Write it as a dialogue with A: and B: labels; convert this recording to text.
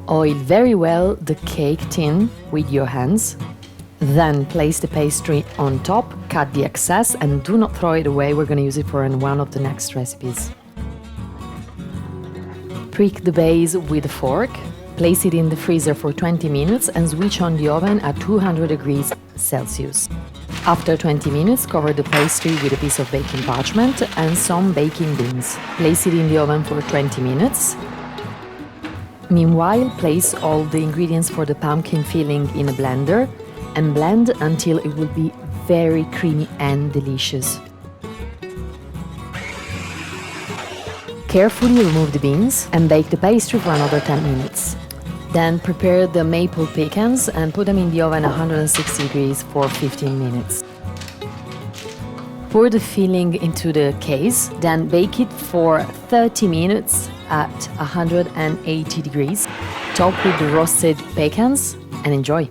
A: Oil very well the cake tin with your hands. Then place the pastry on top, cut the excess and do not throw it away, we're going to use it for one of the next recipes. Prick the base with a fork, place it in the freezer for 20 minutes and switch on the oven at 200 degrees Celsius. After 20 minutes, cover the pastry with a piece of baking parchment and some baking beans. Place it in the oven for 20 minutes. Meanwhile, place all the ingredients for the pumpkin filling in a blender and blend until it will be very creamy and delicious. Carefully remove the beans and bake the pastry for another 10 minutes. Then prepare the maple pecans and put them in the oven at 160 degrees for 15 minutes. Pour the filling into the case, then bake it for 30 minutes at 180 degrees. Top with the roasted pecans and enjoy!